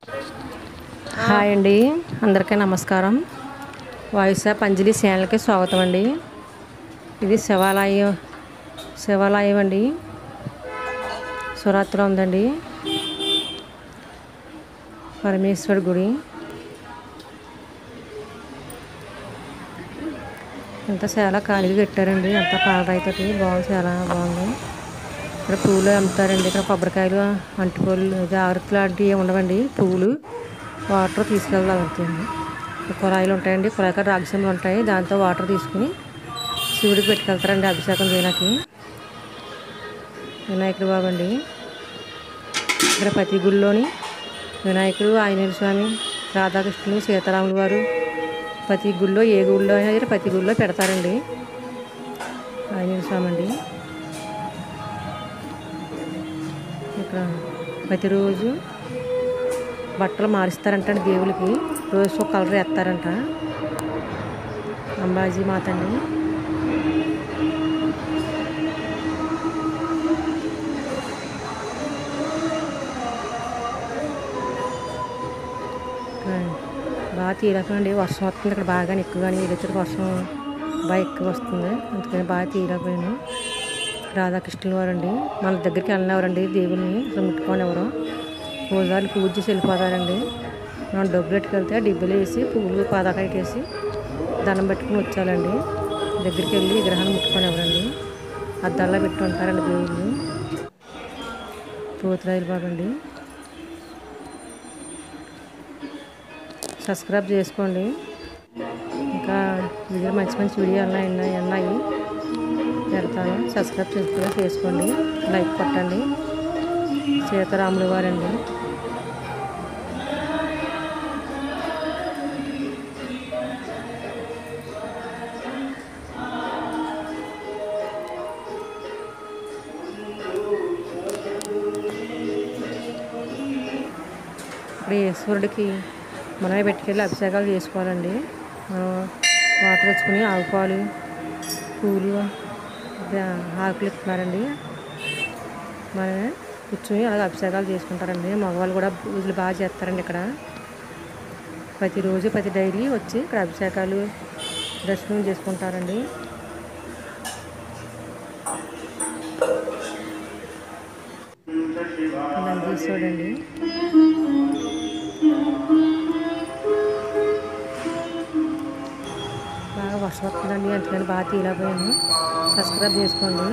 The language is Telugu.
హాయ్ అండి, అందరికీ నమస్కారం. వాయిస్ ఆఫ్ అంజలి ఛానల్కి స్వాగతం అండి. ఇది శివాలయం అండి. సూరత్లో ఉందండి పరమేశ్వరుడి గుడి. అంతా చాలా ఖాళీగా కట్టారండి, అంతా పాలరాయితోటి బాగుంది, చాలా బాగుంది. ఇక్కడ పువ్వులు అమ్ముతారండి. ఇక్కడ కొబ్బరికాయలు, అంటిపళ్ళు, జాగ్రత్తలు లాంటివి ఉండవండి. పువ్వులు, వాటర్ తీసుకెళ్ళాలండి. కుళాయిలు ఉంటాయండి, కుళాయికాడ రాగిసెంబులు ఉంటాయి, దాంతో వాటర్ తీసుకుని శివుడికి పెట్టుకెళ్తారండి అభిషేకం చేయడానికి. వినాయకుడు బాబు అండి. ఇక్కడ ప్రతి గుడిలోని వినాయకుడు, ఆంజనేయ స్వామి, రాధాకృష్ణులు, సీతారాములు వారు ప్రతి గుడిలో, ఏ గుడిలో అయినా సరే ప్రతి గుడిలో పెడతారండి. ఆంజనేయ స్వామి అండి. ఇక్కడ ప్రతిరోజు బట్టలు మారుస్తారంట దేవుడికి, రోజు ఒక కలర్ వేస్తారంట. అంబాజీ మాత అండి. బాగా తీరకండి, వర్షం వస్తుంది ఇక్కడ బాగా ఎక్కువగానే. ఈరోజు వర్షం బాగా ఎక్కువ వస్తుంది, అందుకని బాగా తీరకపోయాను. రాధాకృష్ణుల వారండి, మన దగ్గరికి వెళ్ళినవారండి, దేవుడిని అసలు ముట్టుకొని ఎవరు పూజారులు పూజ చేసి వెళ్ళిపోతారండి. మనం డబ్బులు పెట్టుకెళ్తే డబ్బులు వేసి పువ్వులు పాదాకాయ వేసి దండం పెట్టుకుని వచ్చాలండి. దగ్గరికి వెళ్ళి విగ్రహాన్ని ముట్టుకొని ఎవరండి, అద్దాల్లో పెట్టి ఉంటారండి దేవుళ్ళు. పోతురాయిలు బాబండి. సబ్స్క్రైబ్ చేసుకోండి, ఇంకా వీడియో మంచి మంచి వీడియోలు ఉన్నాయి పెడతాను. సబ్స్క్రైబ్ చేసుకోండి, లైక్ కొట్టండి. సీతారాములు వారండి. ఇప్పుడు ఈశ్వరుడికి మనమే పెట్టుకెళ్ళి అభిషేకాలు చేసుకోవాలండి. మనం వాటర్ తెచ్చుకుని ఆవుపాలు, పూలు, ఆకులు ఇస్తున్నారండి. మనమే కూర్చొని అలాగే అభిషేకాలు చేసుకుంటారండి. మగవాళ్ళు కూడా పూజలు బాగా చేస్తారండి. ఇక్కడ ప్రతిరోజు డైలీ వచ్చి ఇక్కడ అభిషేకాలు, దర్శనం చేసుకుంటారండి. నందీశ్వరుడండి. బాగా వర్షం వస్తుందండి, అందుకని బాగా తీయలేకపోయాను. సబ్స్క్రైబ్ చేసుకోండి.